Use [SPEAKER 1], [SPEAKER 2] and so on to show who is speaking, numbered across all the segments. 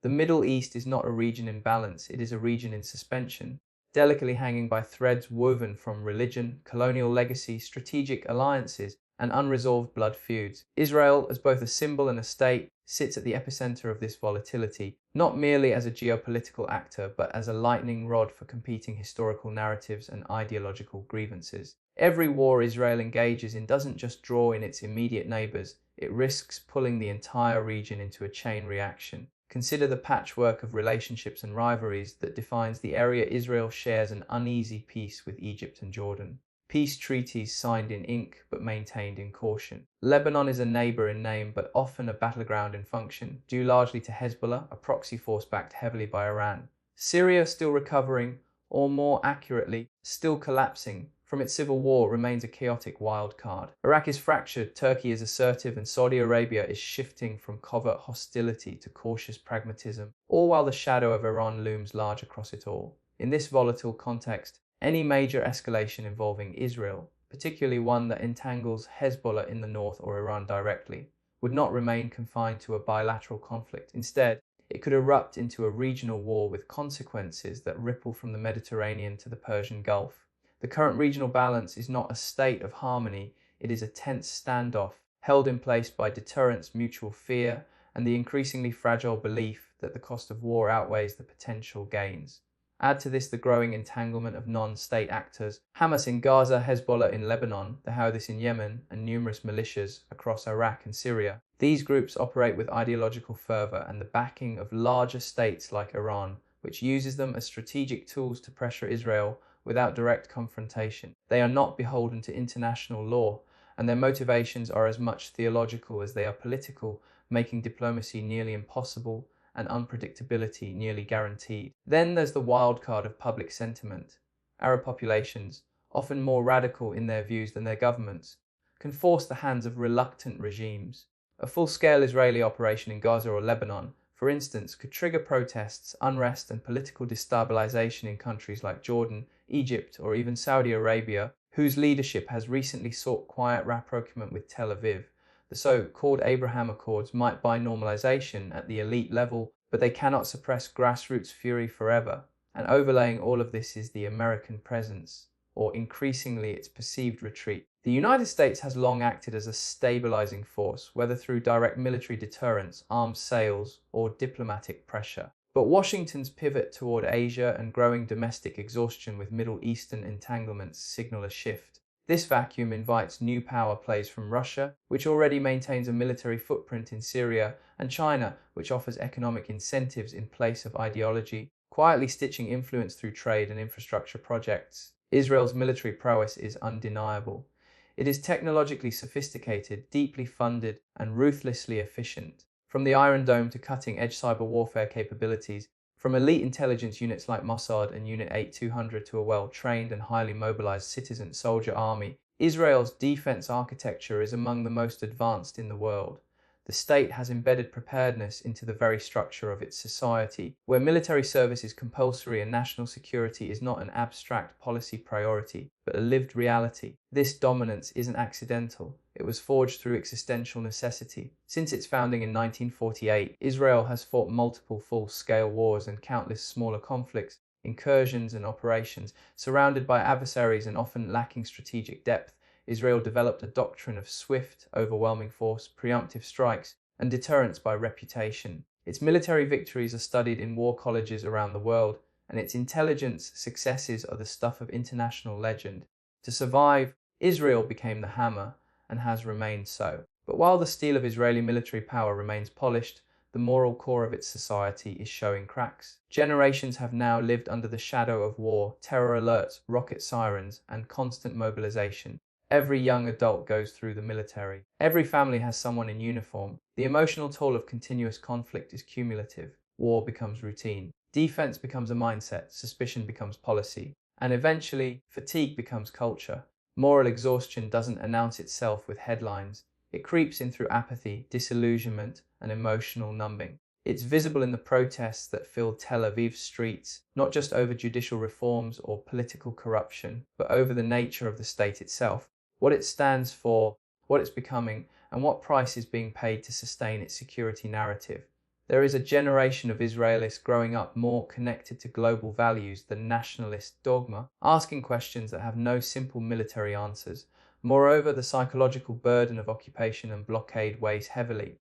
[SPEAKER 1] The Middle East is not a region in balance, it is a region in suspension, delicately hanging by threads woven from religion, colonial legacy, strategic alliances, and unresolved blood feuds. Israel, as both a symbol and a state, sits at the epicenter of this volatility, not merely as a geopolitical actor, but as a lightning rod for competing historical narratives and ideological grievances. Every war Israel engages in doesn't just draw in its immediate neighbors, it risks pulling the entire region into a chain reaction. Consider the patchwork of relationships and rivalries that defines the area. Israel shares an uneasy peace with Egypt and Jordan. Peace treaties signed in ink but maintained in caution. Lebanon is a neighbor in name but often a battleground in function, due largely to Hezbollah, a proxy force backed heavily by Iran. Syria, still recovering, or more accurately, still collapsing from its civil war, remains a chaotic wild card. Iraq is fractured, Turkey is assertive, and Saudi Arabia is shifting from covert hostility to cautious pragmatism, all while the shadow of Iran looms large across it all. In this volatile context, any major escalation involving Israel, particularly one that entangles Hezbollah in the north or Iran directly, would not remain confined to a bilateral conflict. Instead, it could erupt into a regional war with consequences that ripple from the Mediterranean to the Persian Gulf. The current regional balance is not a state of harmony, it is a tense standoff, held in place by deterrence, mutual fear, and the increasingly fragile belief that the cost of war outweighs the potential gains. Add to this the growing entanglement of non-state actors, Hamas in Gaza, Hezbollah in Lebanon, the Houthis in Yemen, and numerous militias across Iraq and Syria. These groups operate with ideological fervor and the backing of larger states like Iran, which uses them as strategic tools to pressure Israel without direct confrontation. They are not beholden to international law, and their motivations are as much theological as they are political, making diplomacy nearly impossible and unpredictability nearly guaranteed. Then there's the wild card of public sentiment. Arab populations, often more radical in their views than their governments, can force the hands of reluctant regimes. A full-scale Israeli operation in Gaza or Lebanon, for instance, could trigger protests, unrest, and political destabilization in countries like Jordan, Egypt, or even Saudi Arabia, whose leadership has recently sought quiet rapprochement with Tel Aviv. The so-called Abraham Accords might buy normalization at the elite level, but they cannot suppress grassroots fury forever. And overlaying all of this is the American presence, or increasingly its perceived retreat. The United States has long acted as a stabilizing force, whether through direct military deterrence, arms sales, or diplomatic pressure. But Washington's pivot toward Asia and growing domestic exhaustion with Middle Eastern entanglements signal a shift. This vacuum invites new power plays from Russia, which already maintains a military footprint in Syria, and China, which offers economic incentives in place of ideology, quietly stitching influence through trade and infrastructure projects. Israel's military prowess is undeniable. It is technologically sophisticated, deeply funded, and ruthlessly efficient. From the Iron Dome to cutting-edge cyber warfare capabilities, from elite intelligence units like Mossad and Unit 8200 to a well-trained and highly mobilized citizen soldier army, Israel's defense architecture is among the most advanced in the world. The state has embedded preparedness into the very structure of its society, where military service is compulsory and national security is not an abstract policy priority, but a lived reality. This dominance isn't accidental. It was forged through existential necessity. Since its founding in 1948, Israel has fought multiple full-scale wars and countless smaller conflicts, incursions and operations. Surrounded by adversaries and often lacking strategic depth, Israel developed a doctrine of swift, overwhelming force, preemptive strikes, and deterrence by reputation. Its military victories are studied in war colleges around the world, and its intelligence successes are the stuff of international legend. To survive, Israel became the hammer, and has remained so. But while the steel of Israeli military power remains polished, the moral core of its society is showing cracks. Generations have now lived under the shadow of war, terror alerts, rocket sirens, and constant mobilization. Every young adult goes through the military. Every family has someone in uniform. The emotional toll of continuous conflict is cumulative. War becomes routine. Defense becomes a mindset. Suspicion becomes policy. And eventually, fatigue becomes culture. Moral exhaustion doesn't announce itself with headlines. It creeps in through apathy, disillusionment, and emotional numbing. It's visible in the protests that fill Tel Aviv's streets, not just over judicial reforms or political corruption, but over the nature of the state itself. What it stands for, what it's becoming, and what price is being paid to sustain its security narrative. There is a generation of Israelis growing up more connected to global values than nationalist dogma, asking questions that have no simple military answers. Moreover, the psychological burden of occupation and blockade weighs heavily.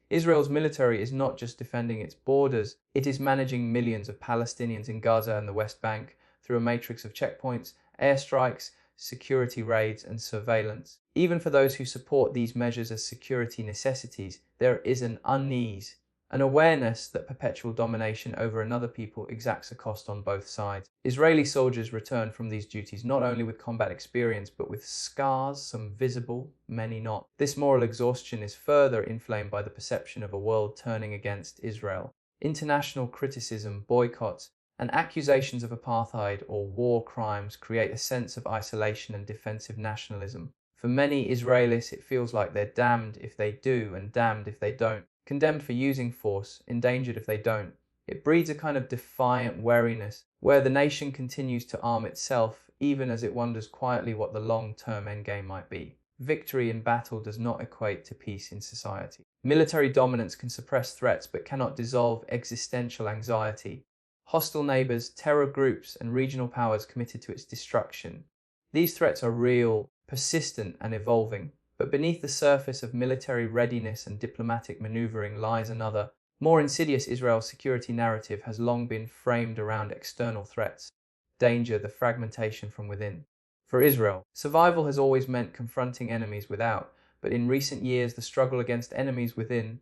[SPEAKER 1] Israel's military is not just defending its borders, it is managing millions of Palestinians in Gaza and the West Bank through a matrix of checkpoints, airstrikes, security raids, and surveillance. Even for those who support these measures as security necessities, there is an unease, an awareness that perpetual domination over another people exacts a cost on both sides. Israeli soldiers return from these duties not only with combat experience, but with scars, some visible, many not. This moral exhaustion is further inflamed by the perception of a world turning against Israel. International criticism, boycotts, and accusations of apartheid or war crimes create a sense of isolation and defensive nationalism. For many Israelis, it feels like they're damned if they do and damned if they don't. Condemned for using force, endangered if they don't. It breeds a kind of defiant wariness, where the nation continues to arm itself, even as it wonders quietly what the long-term endgame might be. Victory in battle does not equate to peace in society. Military dominance can suppress threats, but cannot dissolve existential anxiety. Hostile neighbors, terror groups, and regional powers committed to its destruction. These threats are real, persistent, and evolving. But beneath the surface of military readiness and diplomatic maneuvering lies another, more insidious. Israel's security narrative has long been framed around external threats, danger, the fragmentation from within. For Israel, survival has always meant confronting enemies without, but in recent years the struggle against enemies within,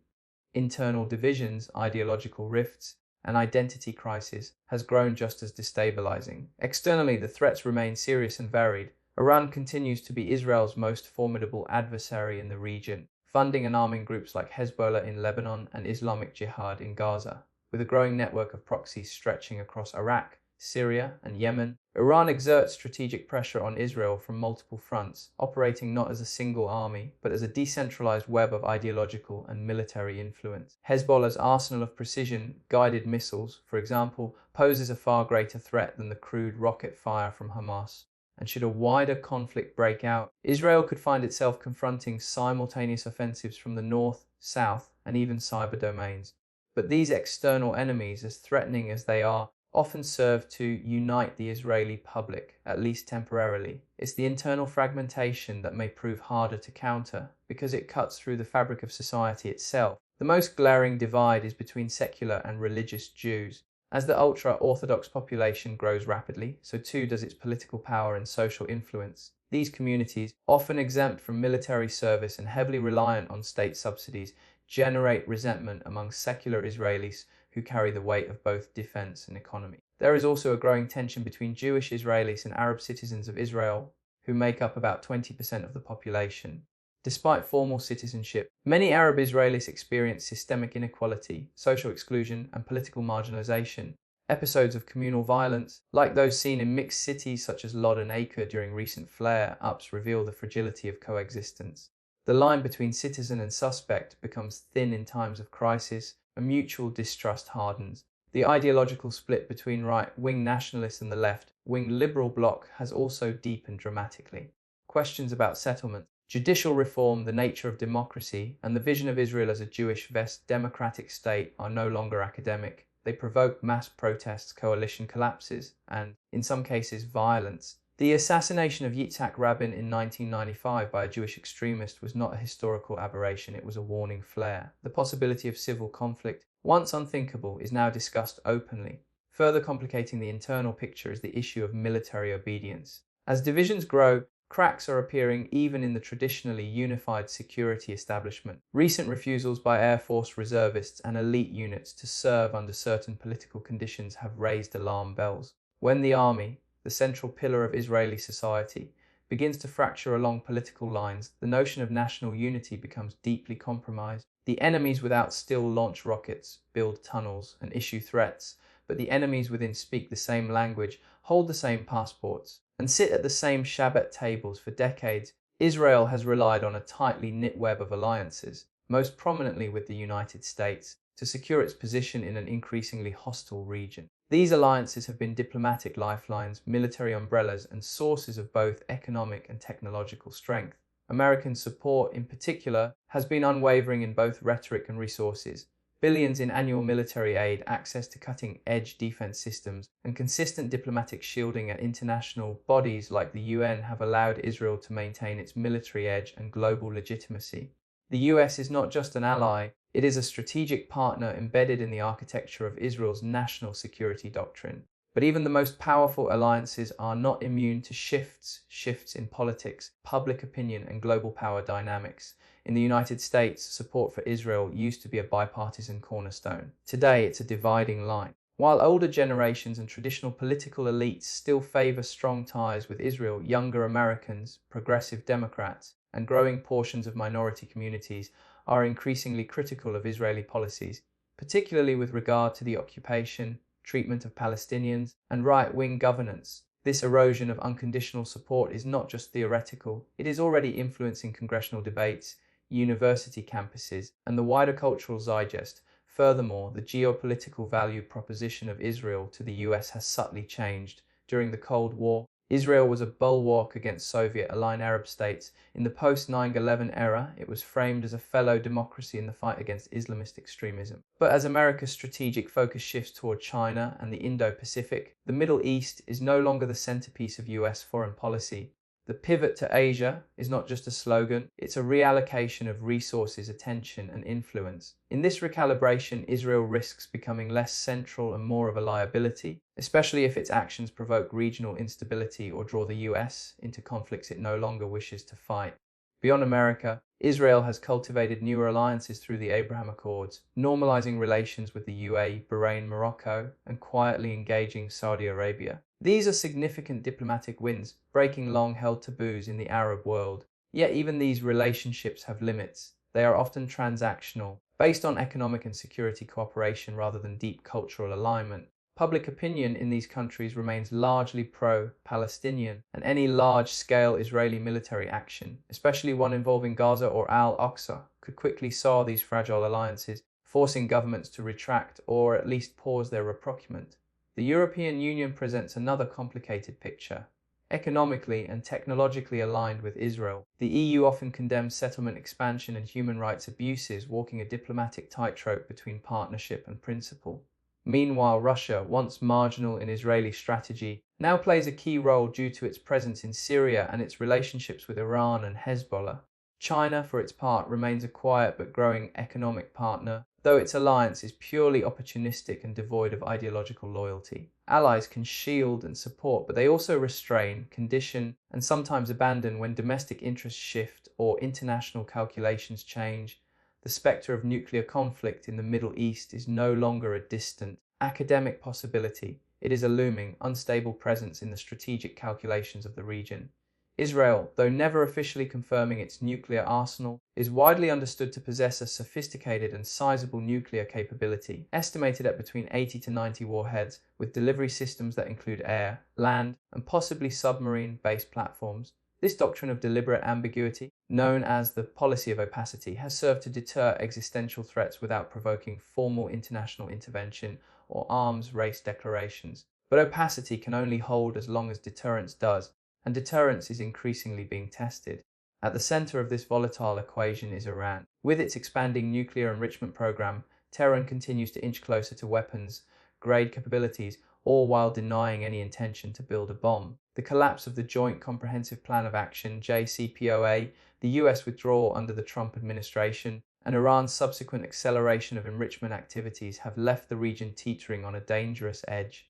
[SPEAKER 1] internal divisions, ideological rifts, and identity crisis has grown just as destabilizing. Externally, the threats remain serious and varied. Iran continues to be Israel's most formidable adversary in the region, funding and arming groups like Hezbollah in Lebanon and Islamic Jihad in Gaza. With a growing network of proxies stretching across Iraq, Syria, and Yemen, Iran exerts strategic pressure on Israel from multiple fronts, operating not as a single army, but as a decentralized web of ideological and military influence. Hezbollah's arsenal of precision-guided missiles, for example, poses a far greater threat than the crude rocket fire from Hamas. And should a wider conflict break out, Israel could find itself confronting simultaneous offensives from the north, south, and even cyber domains. But these external enemies, as threatening as they are, often serve to unite the Israeli public, at least temporarily. It's the internal fragmentation that may prove harder to counter, because it cuts through the fabric of society itself. The most glaring divide is between secular and religious Jews. As the ultra-Orthodox population grows rapidly, so too does its political power and social influence. These communities, often exempt from military service and heavily reliant on state subsidies, generate resentment among secular Israelis who carry the weight of both defense and economy. There is also a growing tension between Jewish Israelis and Arab citizens of Israel, who make up about 20% of the population. Despite formal citizenship, many Arab Israelis experience systemic inequality, social exclusion, and political marginalization. Episodes of communal violence, like those seen in mixed cities such as Lod and Acre during recent flare-ups, reveal the fragility of coexistence. The line between citizen and suspect becomes thin in times of crisis, and mutual distrust hardens. The ideological split between right-wing nationalists and the left-wing liberal bloc has also deepened dramatically. Questions about settlement, judicial reform, the nature of democracy, and the vision of Israel as a Jewish democratic state are no longer academic. They provoke mass protests, coalition collapses, and, in some cases, violence. The assassination of Yitzhak Rabin in 1995 by a Jewish extremist was not a historical aberration, it was a warning flare. The possibility of civil conflict, once unthinkable, is now discussed openly. Further complicating the internal picture is the issue of military obedience. As divisions grow, cracks are appearing even in the traditionally unified security establishment. Recent refusals by Air Force reservists and elite units to serve under certain political conditions have raised alarm bells. When the army, the central pillar of Israeli society, begins to fracture along political lines, the notion of national unity becomes deeply compromised. The enemies without still launch rockets, build tunnels, and issue threats, but the enemies within speak the same language, hold the same passports, and sit at the same Shabbat tables for decades. Israel has relied on a tightly knit web of alliances, most prominently with the United States, to secure its position in an increasingly hostile region. These alliances have been diplomatic lifelines, military umbrellas, and sources of both economic and technological strength. American support, in particular, has been unwavering in both rhetoric and resources. Billions in annual military aid, access to cutting-edge defense systems, and consistent diplomatic shielding at international bodies like the UN have allowed Israel to maintain its military edge and global legitimacy. The US is not just an ally, it is a strategic partner embedded in the architecture of Israel's national security doctrine. But even the most powerful alliances are not immune to shifts in politics, public opinion, and global power dynamics. In the United States, support for Israel used to be a bipartisan cornerstone. Today, it's a dividing line. While older generations and traditional political elites still favor strong ties with Israel, younger Americans, progressive Democrats, and growing portions of minority communities are increasingly critical of Israeli policies, particularly with regard to the occupation, treatment of Palestinians, and right-wing governance. This erosion of unconditional support is not just theoretical, it is already influencing congressional debates, university campuses, and the wider cultural zeitgeist. Furthermore, the geopolitical value proposition of Israel to the US has subtly changed. During the Cold War, Israel was a bulwark against Soviet-aligned Arab states. In the post-9/11 era, it was framed as a fellow democracy in the fight against Islamist extremism. But as America's strategic focus shifts toward China and the Indo-Pacific, the Middle East is no longer the centerpiece of US foreign policy. The pivot to Asia is not just a slogan, it's a reallocation of resources, attention, and influence. In this recalibration, Israel risks becoming less central and more of a liability, especially if its actions provoke regional instability or draw the US into conflicts it no longer wishes to fight. Beyond America, Israel has cultivated newer alliances through the Abraham Accords, normalizing relations with the UAE, Bahrain, Morocco, and quietly engaging Saudi Arabia. These are significant diplomatic wins, breaking long-held taboos in the Arab world. Yet even these relationships have limits. They are often transactional, based on economic and security cooperation rather than deep cultural alignment. Public opinion in these countries remains largely pro-Palestinian, and any large-scale Israeli military action, especially one involving Gaza or Al-Aqsa, could quickly sour these fragile alliances, forcing governments to retract or at least pause their reprocurement. The European Union presents another complicated picture. Economically and technologically aligned with Israel, the EU often condemns settlement expansion and human rights abuses, walking a diplomatic tightrope between partnership and principle. Meanwhile, Russia, once marginal in Israeli strategy, now plays a key role due to its presence in Syria and its relationships with Iran and Hezbollah. China, for its part, remains a quiet but growing economic partner, though its alliance is purely opportunistic and devoid of ideological loyalty. Allies can shield and support, but they also restrain, condition, and sometimes abandon when domestic interests shift or international calculations change. The spectre of nuclear conflict in the Middle East is no longer a distant, academic possibility. It is a looming, unstable presence in the strategic calculations of the region. Israel, though never officially confirming its nuclear arsenal, is widely understood to possess a sophisticated and sizable nuclear capability, estimated at between 80 to 90 warheads, with delivery systems that include air, land, and possibly submarine-based platforms. This doctrine of deliberate ambiguity, known as the policy of opacity, has served to deter existential threats without provoking formal international intervention or arms race declarations. But opacity can only hold as long as deterrence does, and deterrence is increasingly being tested. At the center of this volatile equation is Iran. With its expanding nuclear enrichment program, Tehran continues to inch closer to weapons-grade capabilities, all while denying any intention to build a bomb. The collapse of the Joint Comprehensive Plan of Action, JCPOA, the US withdrawal under the Trump administration, and Iran's subsequent acceleration of enrichment activities have left the region teetering on a dangerous edge.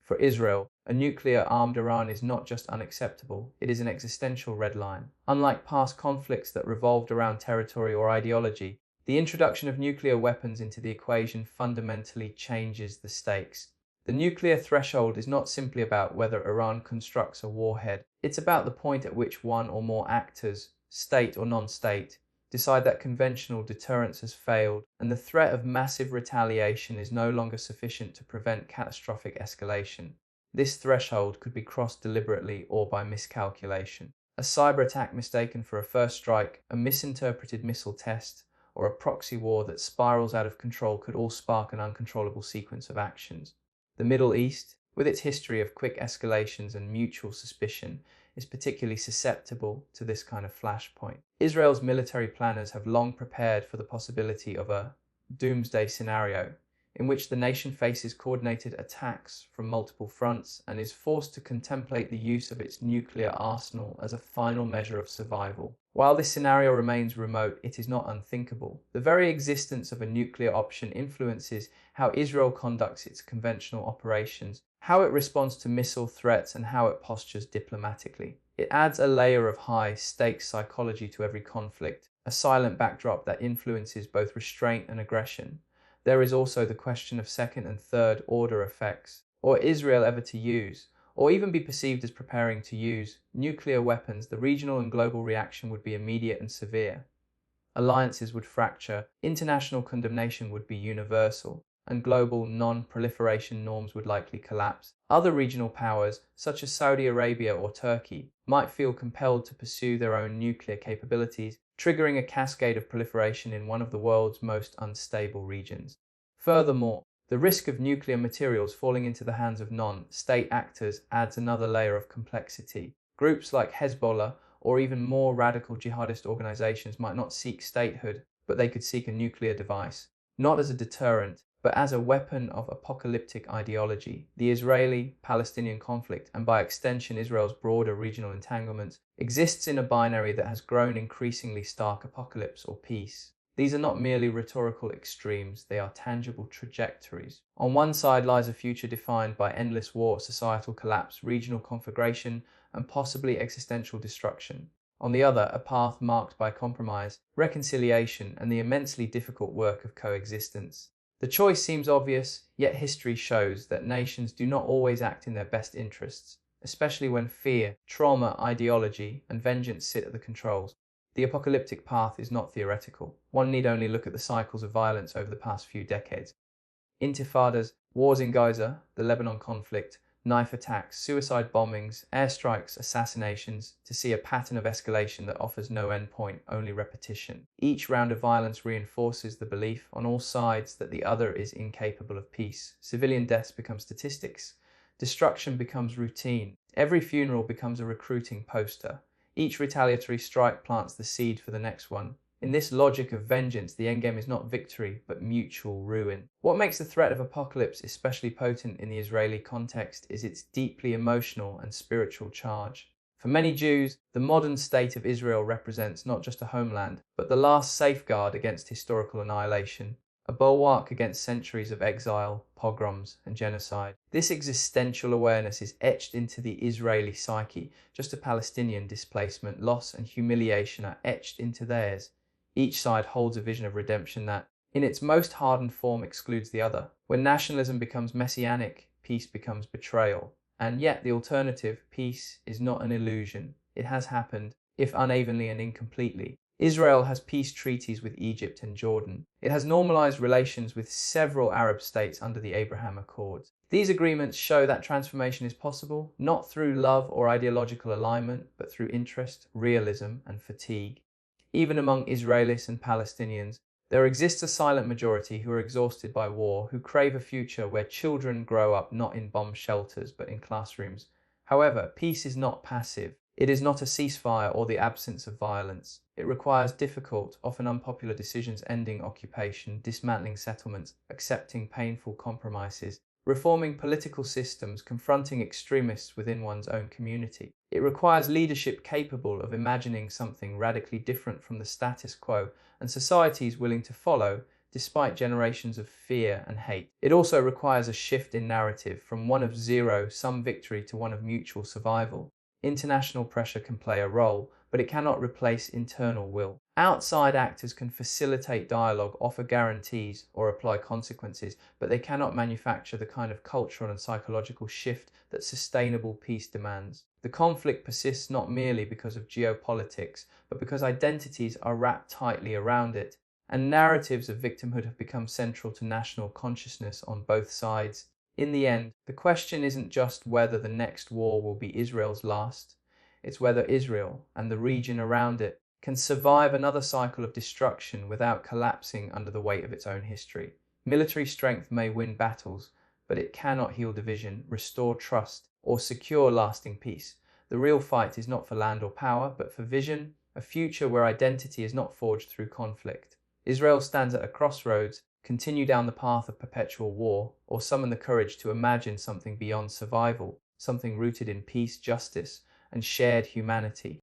[SPEAKER 1] For Israel, a nuclear-armed Iran is not just unacceptable, it is an existential red line. Unlike past conflicts that revolved around territory or ideology, the introduction of nuclear weapons into the equation fundamentally changes the stakes. The nuclear threshold is not simply about whether Iran constructs a warhead, it's about the point at which one or more actors, state or non-state, decide that conventional deterrence has failed, and the threat of massive retaliation is no longer sufficient to prevent catastrophic escalation. This threshold could be crossed deliberately or by miscalculation. A cyber attack mistaken for a first strike, a misinterpreted missile test, or a proxy war that spirals out of control could all spark an uncontrollable sequence of actions. The Middle East, with its history of quick escalations and mutual suspicion, is particularly susceptible to this kind of flashpoint. Israel's military planners have long prepared for the possibility of a doomsday scenario, in which the nation faces coordinated attacks from multiple fronts and is forced to contemplate the use of its nuclear arsenal as a final measure of survival. While this scenario remains remote, it is not unthinkable. The very existence of a nuclear option influences how Israel conducts its conventional operations, how it responds to missile threats, and how it postures diplomatically. It adds a layer of high-stakes psychology to every conflict, a silent backdrop that influences both restraint and aggression. There is also the question of second and third order effects. Or Israel ever to use, or even be perceived as preparing to use, nuclear weapons, the regional and global reaction would be immediate and severe. Alliances would fracture, international condemnation would be universal, and global non-proliferation norms would likely collapse. Other regional powers, such as Saudi Arabia or Turkey, might feel compelled to pursue their own nuclear capabilities, triggering a cascade of proliferation in one of the world's most unstable regions. Furthermore, the risk of nuclear materials falling into the hands of non-state actors adds another layer of complexity. Groups like Hezbollah or even more radical jihadist organizations might not seek statehood, but they could seek a nuclear device, not as a deterrent, but as a weapon of apocalyptic ideology. The Israeli-Palestinian conflict, and by extension Israel's broader regional entanglements, exists in a binary that has grown increasingly stark: apocalypse or peace. These are not merely rhetorical extremes, they are tangible trajectories. On one side lies a future defined by endless war, societal collapse, regional conflagration, and possibly existential destruction. On the other, a path marked by compromise, reconciliation, and the immensely difficult work of coexistence. The choice seems obvious, yet history shows that nations do not always act in their best interests, especially when fear, trauma, ideology, and vengeance sit at the controls. The apocalyptic path is not theoretical. One need only look at the cycles of violence over the past few decades. Intifadas, wars in Gaza, the Lebanon conflict, knife attacks, suicide bombings, airstrikes, assassinations, to see a pattern of escalation that offers no endpoint, only repetition. Each round of violence reinforces the belief on all sides that the other is incapable of peace. Civilian deaths become statistics. Destruction becomes routine. Every funeral becomes a recruiting poster. Each retaliatory strike plants the seed for the next one. In this logic of vengeance, the endgame is not victory, but mutual ruin. What makes the threat of apocalypse especially potent in the Israeli context is its deeply emotional and spiritual charge. For many Jews, the modern state of Israel represents not just a homeland, but the last safeguard against historical annihilation, a bulwark against centuries of exile, pogroms, and genocide. This existential awareness is etched into the Israeli psyche, just as Palestinian displacement, loss, and humiliation are etched into theirs. Each side holds a vision of redemption that, in its most hardened form, excludes the other. When nationalism becomes messianic, peace becomes betrayal. And yet the alternative, peace, is not an illusion. It has happened, if unevenly and incompletely. Israel has peace treaties with Egypt and Jordan. It has normalized relations with several Arab states under the Abraham Accords. These agreements show that transformation is possible, not through love or ideological alignment, but through interest, realism, and fatigue. Even among Israelis and Palestinians, there exists a silent majority who are exhausted by war, who crave a future where children grow up not in bomb shelters but in classrooms. However, peace is not passive. It is not a ceasefire or the absence of violence. It requires difficult, often unpopular decisions: ending occupation, dismantling settlements, accepting painful compromises, reforming political systems, confronting extremists within one's own community. It requires leadership capable of imagining something radically different from the status quo, and societies willing to follow, despite generations of fear and hate. It also requires a shift in narrative from one of zero-sum victory to one of mutual survival. International pressure can play a role, but it cannot replace internal will. Outside actors can facilitate dialogue, offer guarantees, or apply consequences, but they cannot manufacture the kind of cultural and psychological shift that sustainable peace demands. The conflict persists not merely because of geopolitics, but because identities are wrapped tightly around it, and narratives of victimhood have become central to national consciousness on both sides. In the end, the question isn't just whether the next war will be Israel's last, it's whether Israel and the region around it can survive another cycle of destruction without collapsing under the weight of its own history. Military strength may win battles, but it cannot heal division, restore trust, or secure lasting peace. The real fight is not for land or power, but for vision, a future where identity is not forged through conflict. Israel stands at a crossroads, continue down the path of perpetual war, or summon the courage to imagine something beyond survival, something rooted in peace, justice, and shared humanity.